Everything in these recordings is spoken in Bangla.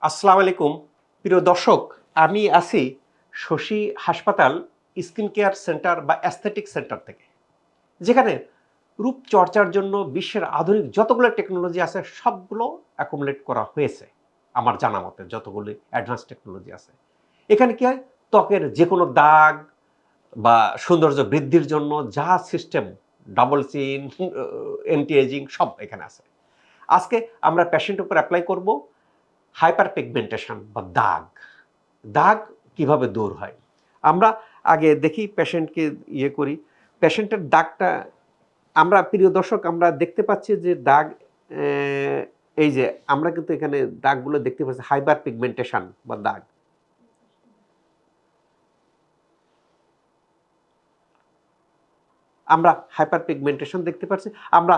আসসালামু আলাইকুম প্রিয় দর্শক, আমি আছি শশী হাসপাতাল স্কিন কেয়ার সেন্টার বা অ্যাস্থেটিক সেন্টার থেকে, যেখানে রূপচর্চার জন্য বিশ্বের আধুনিক যতগুলো টেকনোলজি আছে সবগুলো অ্যাকুমুলেট করা হয়েছে। আমার জানা মতে যতগুলি অ্যাডভান্স টেকনোলজি আছে, এখানে কি হয়, ত্বকের যে কোনো দাগ বা সৌন্দর্য বৃদ্ধির জন্য যা system, double chin, anti ageing সব এখানে আছে। আজকে আমরা পেশেন্টের উপর অ্যাপ্লাই করব হাইপার পিগমেন্টেশন বা দাগ। দাগ কিভাবে দূর হয় আমরা আগে দেখি, পেশেন্টকে করি। পেশেন্টের দাগটা আমরা, প্রিয় দর্শক, আমরা দেখতে পাচ্ছি যে দাগ, এই যে আমরা কিন্তু এখানে দাগগুলো দেখতে পাচ্ছি, হাইপার পিগমেন্টেশন বা দাগ। আমরা হাইপার পিগমেন্টেশন দেখতে পাচ্ছি। আমরা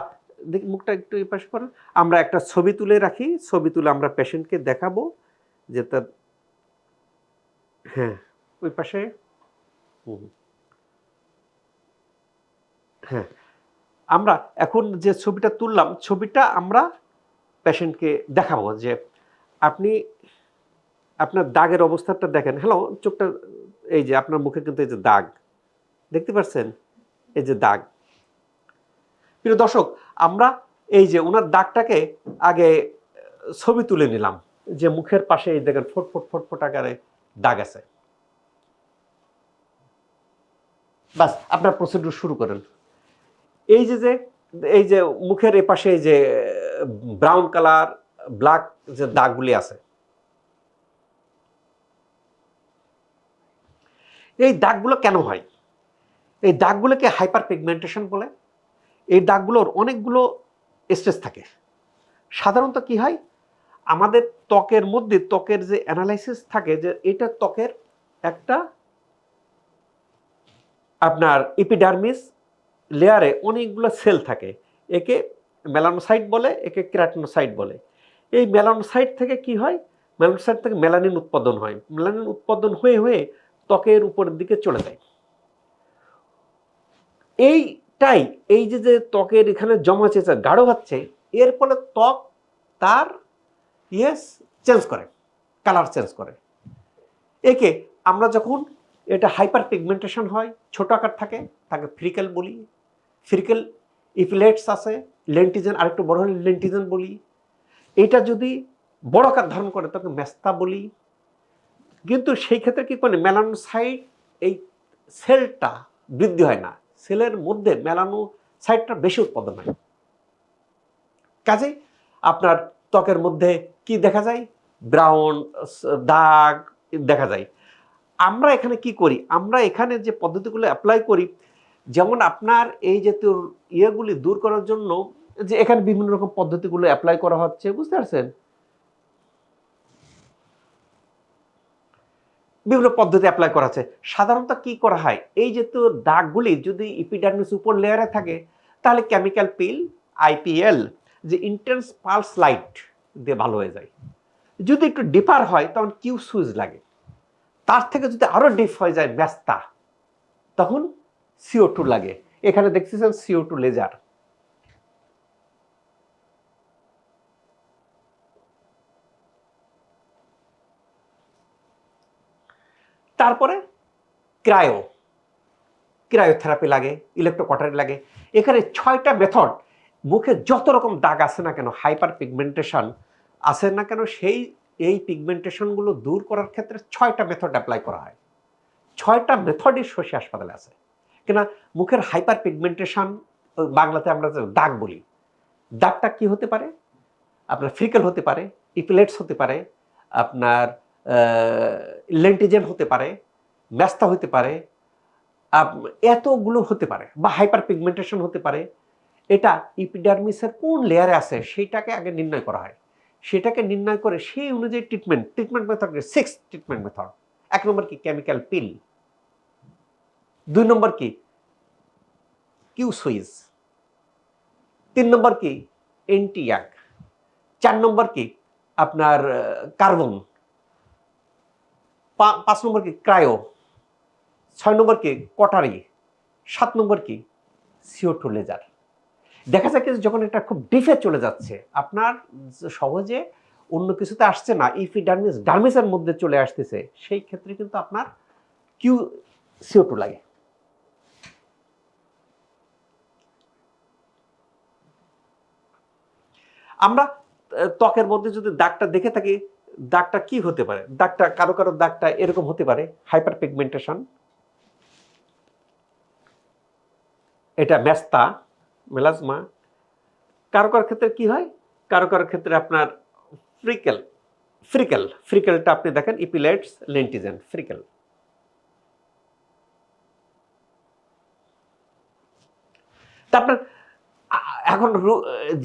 মুখটা একটু এই পাশে করেন, আমরা একটা ছবি তুলে রাখি, ছবি তুলে আমরা পেশেন্টকে দেখাবো যে তার, হ্যাঁ ওই পাশে, হ্যাঁ আমরা এখন যে ছবিটা তুললাম, ছবিটা আমরা পেশেন্টকে দেখাবো যে আপনি আপনার দাগের অবস্থাটা দেখেন। হ্যালো, চোখটা, এই যে আপনার মুখে কিন্তু এই যে দাগ দেখতে পাচ্ছেন, এই যে দাগ। প্রিয় দর্শক, আমরা এই যে ওনার দাগটাকে আগে ছবি তুলে নিলাম, যে মুখের পাশে এই দেখেন ফটফট ফটফট আকারে দাগ আছে। বাস, আপনার প্রসিডিউর শুরু করেন। এই যে যে এই যে মুখের এ পাশে এই যে ব্রাউন কালার, ব্ল্যাক যে দাগগুলি আছে, এই দাগগুলো কেন হয়? এই দাগগুলোকে হাইপার পিগমেন্টেশন বলে। এই দাগগুলোর অনেকগুলো স্টেজ থাকে। সাধারণত কি হয়, আমাদের ত্বকের মধ্যে ত্বকের যে অ্যানালাইসিস থাকে, যে এটা ত্বকের একটা আপনার এপিডার্মিস লেয়ারে অনেকগুলো সেল থাকে। একে মেলানোসাইট বলে, একে কেরাটিনোসাইট বলে। এই মেলানোসাইট থেকে কি হয়, মেলানোসাইট থেকে মেলানিন উৎপাদন হয়। মেলানিন উৎপাদন হয়ে হয়ে ত্বকের উপরের দিকে চলে যায়। এইটাই, এই যে যে ত্বকের এখানে জমা চেঁচা গাঢ় হচ্ছে, এর ফলে ত্বক তার চেঞ্জ করে, কালার চেঞ্জ করে। একে আমরা যখন এটা হাইপার পিগমেন্টেশন হয়, ছোট আকার থাকে, তাকে ফ্রিকেল বলি। ফ্রিকেল ইপিলেটস আছে, লেন্টিজেন আরেকটু বড় হলে লেন্টিজেন বলি। এটা যদি বড় আকার ধারণ করে তাকে মেস্তা বলি। কিন্তু সেই ক্ষেত্রে কি করে, মেলানোসাইট এই সেলটা বৃদ্ধি হয় না, সেলের মধ্যে মেলানোসাইটটা বেশি উৎপাদন হয়। কাজেই আপনার ত্বকের মধ্যে কি দেখা যায়, ব্রাউন দাগ দেখা যায়। আমরা এখানে কি করি, আমরা এখানে যে পদ্ধতিগুলো অ্যাপ্লাই করি, যেমন আপনার এই জাতীয় ইয়েগুলি দূর করার জন্য যে এখানে বিভিন্ন রকম পদ্ধতিগুলো অ্যাপ্লাই করা হচ্ছে, বুঝতে পারছেন, বিভিন্ন পদ্ধতি অ্যাপ্লাই করা আছে। সাধারণত কি করা হয়, এই জাতীয় দাগগুলি যদি ইপিডার্মিস উপর লেয়ারে থাকে, তাহলে কেমিক্যাল পিল, আইপিএল, যে ইন্টেন্স পালস লাইট দিয়ে ভালো হয়ে যায়। যদি একটু ডিপার হয় তখন কিউ সুইচ লাগে। তার থেকে যদি আরো ডিপ হয়ে যায় ব্যস্তা, তখন CO2 লাগে। এখানে দেখতেছেন CO2 লেজার। তারপরে ক্রায়োথেরাপি লাগে, ইলেকট্রোকটারি লাগে। এখানে 6টা মেথড, মুখে যত রকম দাগ আছে না কেন, হাইপার পিগমেন্টেশন আছে না কেন, এই পিগমেন্টেশনগুলো দূর করার ক্ষেত্রে 6টা মেথড অ্যাপ্লাই করা হয়। 6টা মেথডই শশী হাসপাতালে আছে। কেনা মুখের হাইপার পিগমেন্টেশন, বাংলাতে আমরা দাগ বলি। দাগটা কি হতে পারে, আপনার ফ্রিকেল হতে পারে, ইপিলেটস হতে পারে, আপনার লেন্টিজেন হতে পারে, ম্যাস্তা হতে পারে, এতগুলো হতে পারে, বা হাইপার পিগমেন্টেশন হতে পারে। এটা ইপিডার্মিসের কোন লেয়ারে আছে সেইটাকে আগে নির্ণয় করা হয়। সেটাকে নির্ণয় করে সেই অনুযায়ী ট্রিটমেন্ট মেথড, 6 ট্রিটমেন্ট মেথড। 1 নম্বর কি, কেমিক্যাল পিল। 2 নম্বর কি, কিউ সুইজ। 3 নম্বর কি, এন্টিয়াক। 4 নম্বর কি, আপনার কার্বন। 5 নম্বর কি, ক্রায়ো। 6 নম্বর কি, কটারি। 7 নম্বর কি, CO2 লেজার। দেখা যায় কি, যখন এটা খুব ডিপে চলে যাচ্ছে, আপনার সহজে অন্য কিছুতে আসছে না, ইপিডার্মিস ডার্মিসের মধ্যে চলে আসতেছে, সেই ক্ষেত্রে কিন্তু আপনার QCO2 লাগে। আমরা ত্বকের মধ্যে যদি দাগটা দেখে থাকি, দাগটা কি হতে পারে? দাগটা কারো কারো দাগটা এরকম হতে পারে, হাইপার পিগমেন্টেশন, এটা মেস্তা মেলাজমা। কারো কারো ক্ষেত্রে কি হয়? কারো কারো ক্ষেত্রে আপনার ফ্রিকেলটা আপনি দেখেন, ইপিলেটস লেন্টিজেন ফ্রিকেল। তারপর এখন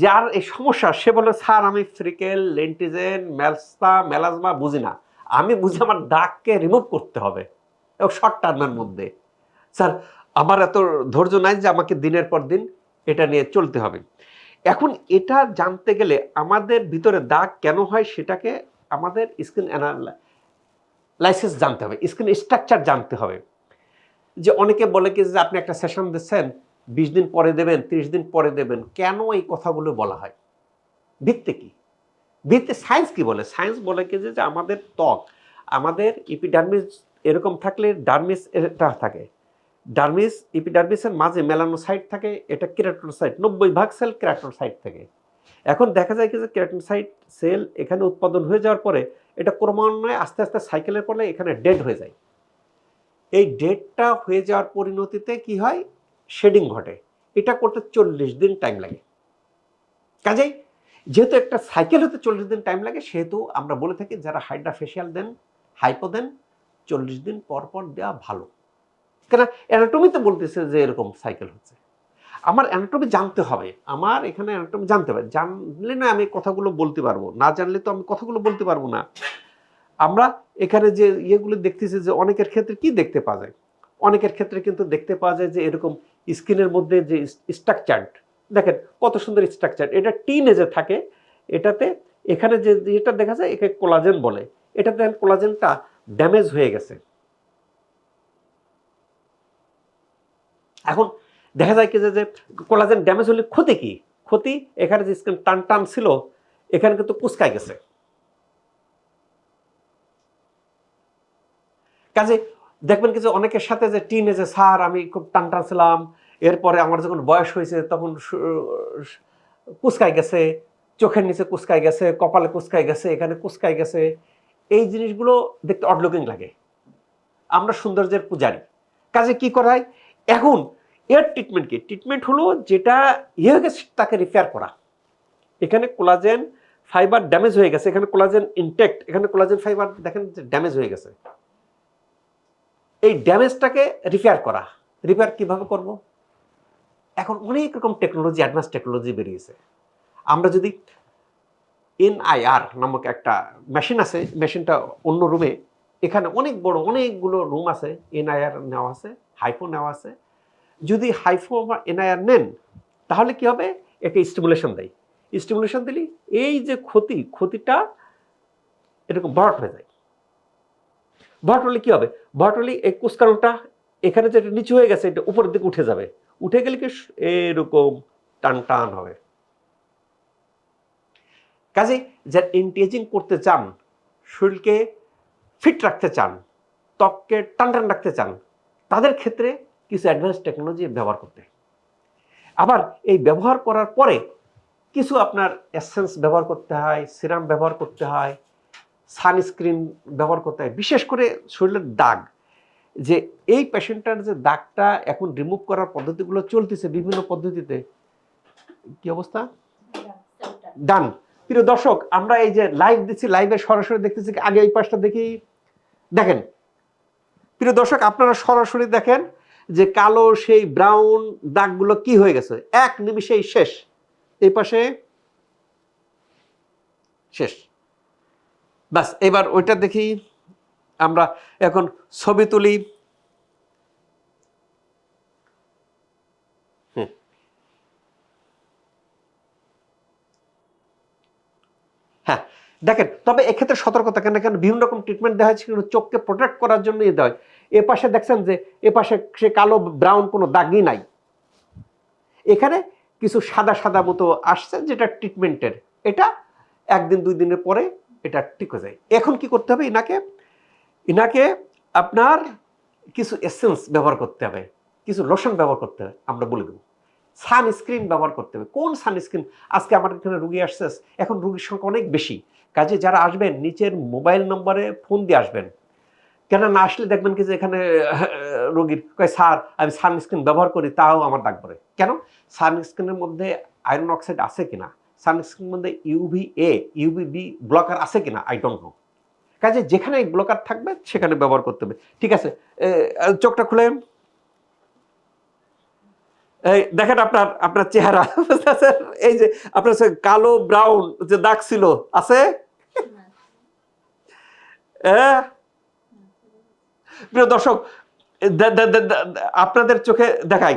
যার এই সমস্যা সে বলে স্যার আমি ফ্রিকেল, লেন্টিজেন, মেলাজমা বুঝি না, আমি বুঝি আমার দাগকে রিমুভ করতে হবে এবং শর্ট টার্মের মধ্যে। স্যার আমার এত ধৈর্য নাই যে আমাকে দিনের পর দিন এটা নিয়ে চলতে হবে। এখন এটা জানতে গেলে আমাদের ভিতরে দাগ কেন হয় সেটাকে আমাদের স্কিন অ্যানালাইসিস জানতে হবে, স্কিন স্ট্রাকচার জানতে হবে। যে অনেকে বলে কি যে আপনি একটা সেশন দিচ্ছেন 20 দিন পরে দেবেন, 30 দিন পরে দেবেন, কেন এই কথাগুলো বলা হয়? ভিত্তি কি? ভিত্তি সায়েন্স কি বলে? সায়েন্স বলে কি যে আমাদের ত্বক, আমাদের ইপিডার্মিস এরকম থাকলে ডার্মিস এটা থাকে, ইপিডার্মিসের মাঝে মেলানোসাইট থাকে, এটা কেরাটোসাইট, 90% সেল কেরাটোসাইট থাকে। এখন দেখা যায় কি যে কেরাটোসাইট সেল এখানে উৎপাদন হয়ে যাওয়ার পরে এটা ক্রমান্বয়ে আস্তে আস্তে সাইকেলের ফলে এখানে ডেড হয়ে যায়। এই ডেডটা হয়ে যাওয়ার পরিণতিতে কি হয়? শেডিং ঘটে। এটা করতে 40 দিন টাইম লাগে। কাজেই যেহেতু একটা সাইকেল হতে 40 দিন টাইম লাগে, সেহেতু আমরা বলে থাকি যারা হাইড্রা ফেশিয়াল দেন, হাইপো দেন, 40 দিন পর পর দেওয়া ভালো। কেন? অ্যানাটমিতে বলতেছে যে এরকম সাইকেল হচ্ছে। আমার অ্যানাটমি জানতে হবে, আমার এখানে অ্যানাটমি জানতে হবে, জানলে না আমি কথাগুলো বলতে পারবো, না জানলে তো আমি কথাগুলো বলতে পারবো না। আমরা এখানে যে ইয়েগুলো দেখতেছি যে অনেকের ক্ষেত্রে কি দেখতে পাওয়া যায়, অনেকের ক্ষেত্রে কিন্তু দেখতে পাওয়া যায় যে এরকম স্কিনের মধ্যে যে স্ট্রাকচার, দেখেন কত সুন্দর স্ট্রাকচার, এটা টিনেজে থাকে, এটাতে এখানে যে যেটা দেখা যায় একে কোলাজেন বলে, এটা দেখেন কোলাজেনটা ড্যামেজ হয়ে গেছে। এখন দেখা যায় কি যে কোলাজেন ড্যামেজ হলে ক্ষতি কি? ক্ষতি এখানে যে স্কিন টান টান ছিল এখানে কিন্তু কুচকায় গেছে। কাজে দেখবেন কি যে অনেকের সাথে যে টিনেজে স্যার আমি খুব টান টান ছিলাম, এরপরে আমার যখন বয়স হয়েছে তখন কুচকায় গেছে, চোখের নিচে কুচকায় গেছে, কপালে কুচকায় গেছে, এখানে কুচকায় গেছে, এই জিনিসগুলো দেখতে অড লুকিং লাগে। আমরা সৌন্দর্যের পূজারি, কাজে কি করা হয়? এখন এর ট্রিটমেন্ট কি? ট্রিটমেন্ট হলো যেটা ইয়ে হয়ে গেছে তাকে রিপেয়ার করা। এখানে কোলাজেন ফাইবার ড্যামেজ হয়ে গেছে, এখানে কোলাজেন ইনটেক্ট, এখানে কোলাজেন ফাইবার দেখেন ড্যামেজ হয়ে গেছে, এই ড্যামেজটাকে রিপেয়ার করা। রিপেয়ার কিভাবে করব? এখন অনেক রকম টেকনোলজি, অ্যাডভান্স টেকনোলজি বেরিয়েছে। আমরা যদি NIR নামক একটা মেশিন আছে, মেশিনটা অন্য রুমে, এখানে অনেক বড় অনেকগুলো রুম আছে, NIR নেওয়া আছে, হাইফো নেওয়া আছে। যদি হাইফো বা NIR নেন তাহলে কি হবে? একটা স্টিমুলেশন দেয়, স্টিমুলেশন দিলে এই যে ক্ষতিটা এরকম ভরাট হয়ে যায়। ভরাট হলে কি হবে? ভরাট হলে এই কুচকানোটা এখানে যেটা নিচু হয়ে গেছে এটা উপরের দিকে উঠে যাবে, উঠে গেলে কি এরকম টান টান হবে। কাজে যারা এন্টিএজিং করতে চান, শরীরকে ফিট রাখতে চান, ত্বককে টান টান রাখতে চান, তাদের ক্ষেত্রে কিছু অ্যাডভান্স টেকনোলজি ব্যবহার করতে। আবার এই ব্যবহার করার পরে কিছু আপনার এসেন্স ব্যবহার করতে হয়, সিরাম ব্যবহার করতে হয়, সানস্ক্রিন ব্যবহার করতে হয়। বিশেষ করে শরীরের দাগ, যে এই পেশেন্টটার যে দাগটা এখন রিমুভ করার পদ্ধতিগুলো চলতেছে বিভিন্ন পদ্ধতিতে, কি অবস্থা? ডান। প্রিয় দর্শক, আমরা এই যে লাইভ দিচ্ছি, লাইভে সরাসরি দেখতেছি, আগে এই পাশটা দেখি, দেখেন প্রিয় দর্শক আপনারা সরাসরি দেখেন যে কালো সেই ব্রাউন দাগগুলো কি হয়ে গেছে, এক নিমিষেই শেষ। এই পাশে শেষ। বাস, এবার ওইটা দেখি, আমরা এখন ছবি তুলি। হ্যাঁ দেখেন, তবে এক্ষেত্রে সতর্ক থাকেন না, কারণ বিভিন্ন রকম ট্রিটমেন্ট দেওয়া হয়েছে কিন্তু চোখকে প্রোটেক্ট করার জন্য দেওয়া হয়। এ পাশে দেখছেন যে এ পাশে সে কালো ব্রাউন কোনো দাগই নাই, এখানে কিছু সাদা সাদা মতো আসছে যেটা ট্রিটমেন্টের, এটা 1 দিন 2 দিনের পরে এটা ঠিক হয়ে যায়। এখন কি করতে হবে, ইনাকে আপনার কিছু এসেন্স ব্যবহার করতে হবে, কিছু লোশন ব্যবহার করতে হবে, আমরা বলে দেবো। সানস্ক্রিন ব্যবহার করতে হবে। কোন সানস্ক্রিন? আজকে আমার এখানে রুগী আসছে, এখন রুগীর সংখ্যা অনেক বেশি, কাজে যারা আসবেন নিচের মোবাইল নম্বরে ফোন দিয়ে আসবেন। কেন না আসলে দেখবেন কি যে এখানে রোগীর কয় স্যার আমি সানস্ক্রিন ব্যবহার করি তাও আমার দাগ পড়ে। কেন? সানস্ক্রিনের মধ্যে আয়রন অক্সাইড আছে কিনা, সানস্ক্রিনের মধ্যে UVA UVB ব্লকার আছে কিনা, আই ডোন্ট নো। কাজে যেখানে এই ব্লকার থাকবে সেখানে ব্যবহার করতে হবে। ঠিক আছে, চোখটা খুলেন। এই দেখেন আপনার আপনার চেহারা এই যে আপনার কালো ব্রাউন যে দাগ ছিল আছে, প্রিয় দর্শক আপনাদের চোখে দেখাই,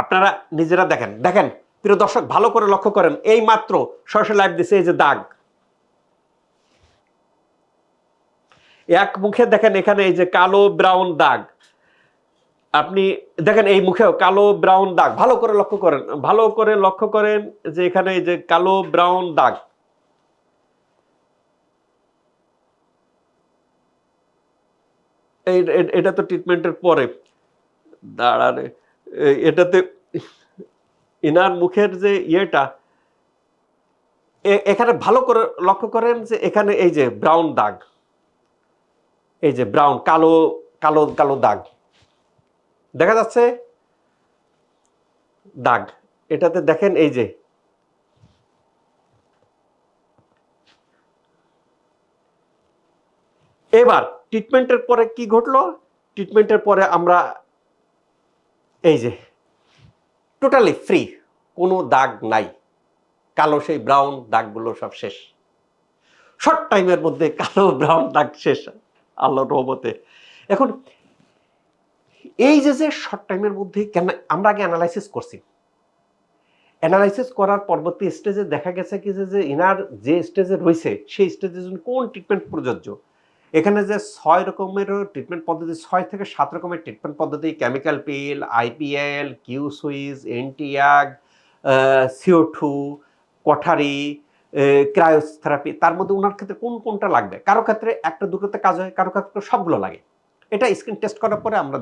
আপনারা নিজেরা দেখেন। দেখেন প্রিয় দর্শক ভালো করে লক্ষ্য করেন, এই মাত্র সরাসরি লাইভ দিছে, এই যে দাগ এক মুখে দেখেন, এখানে এই যে কালো ব্রাউন দাগ, আপনি দেখেন এই মুখেও কালো ব্রাউন দাগ, ভালো করে লক্ষ্য করেন, ভালো করে লক্ষ্য করেন যে এখানে এই যে কালো ব্রাউন দাগ। এটা তো ট্রিটমেন্টের পরে দাঁড়ানে, এটাতে ইনার মুখের যে ইয়েটা, এখানে ভালো করে লক্ষ্য করেন যে এখানে এই যে ব্রাউন দাগ, এই যে ব্রাউন কালো কালো কালো দাগ দেখা যাচ্ছে, দাগ এটাতে দেখেন এই যে এবার ট্রিটমেন্টের পরে কি ঘটলো, ট্রিটমেন্টের পরে আমরা এই যে টোটালি ফ্রি, কোনো দাগ নাই, কালো সেই ব্রাউন দাগগুলো সব শেষ, শর্ট টাইমের মধ্যে কালো ব্রাউন দাগ শেষ আল্লাহর রহমতে। এখন এই যে যে শর্ট টাইমের মধ্যে কেন, আমরা আগে অ্যানালাইসিস করছি, অ্যানালাইসিস করার পরবর্তী স্টেজে দেখা গেছে কি যে ইনার যে স্টেজে রয়েছে সেই স্টেজের জন্য কোন ট্রিটমেন্ট প্রযোজ্য। এখানে যে 6 রকমের ট্রিটমেন্ট পদ্ধতি, 6 থেকে 7 রকমের ট্রিটমেন্ট পদ্ধতি, chemical peel, IPL, Q সুইজ, এন্টিয়াগ, CO2, কঠারি, cryotherapy, তার মধ্যে ওনার ক্ষেত্রে কোন কোনটা লাগবে, কারো ক্ষেত্রে একটা দুটোতে কাজ হয়, কারো ক্ষেত্রে সবগুলো লাগে। এটা স্ক্রিন টেস্ট করার পরে আমরা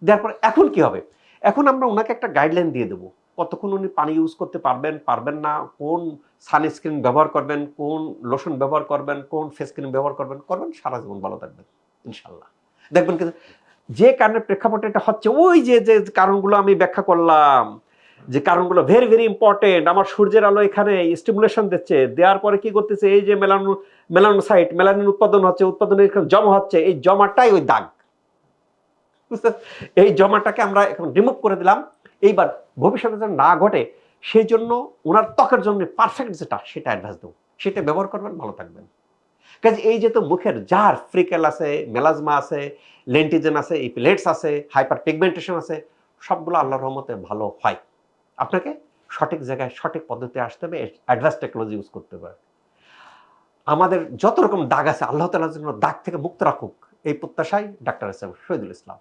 দেওয়ার পরে এখন কি হবে, এখন আমরা ওনাকে একটা গাইডলাইন দিয়ে দেবো কতক্ষণ উনি পানি ইউজ করতে পারবেন পারবেন না, কোন সানস্ক্রিন ব্যবহার করবেন, কোন লোশন ব্যবহার করবেন, কোন ফেস ক্রিম ব্যবহার করবেন, সারা জীবন ভালো থাকবেন ইনশাল্লাহ। দেখবেন কিন্তু যে কারণের প্রেক্ষাপটে এটা হচ্ছে, ওই যে যে কারণগুলো আমি ব্যাখ্যা করলাম, যে কারণগুলো ভেরি ভেরি ইম্পর্টেন্ট। আমার সূর্যের আলো এখানে স্টিমুলেশন দিচ্ছে, দেওয়ার পরে কি করতেছে, এই যে মেলানোসাইট মেলানিন উৎপাদন হচ্ছে, উৎপাদনের জমা হচ্ছে, এই জমাটাই ওই দাগ, এই জমাটাকে আমরা এখন রিমুভ করে দিলাম। এইবার ভবিষ্যতে যেন না ঘটে সেই জন্য ওনার ত্বকের জন্য পারফেক্ট যেটা সেটা অ্যাডভাইস দেবো, সেটা ব্যবহার করবেন, ভালো থাকবেন। কাজে এই যে তো মুখের যার ফ্রিকেল আছে, মেলাজমা আছে, লেন্টিজেন আছে, ইপিলেটস আছে, হাইপার পিগমেন্টেশন আছে, সবগুলো আল্লাহর রহমতে ভালো হয়। আপনাকে সঠিক জায়গায় সঠিক পদ্ধতি আসতে হবে, অ্যাডভান্স টেকনোলজি ইউজ করতে হবে। আমাদের যত রকম দাগ আছে আল্লাহ তাআলা যেন দাগ থেকে মুক্ত রাখুক, এই প্রত্যাশায় ডাক্তার শহীদুল ইসলাম।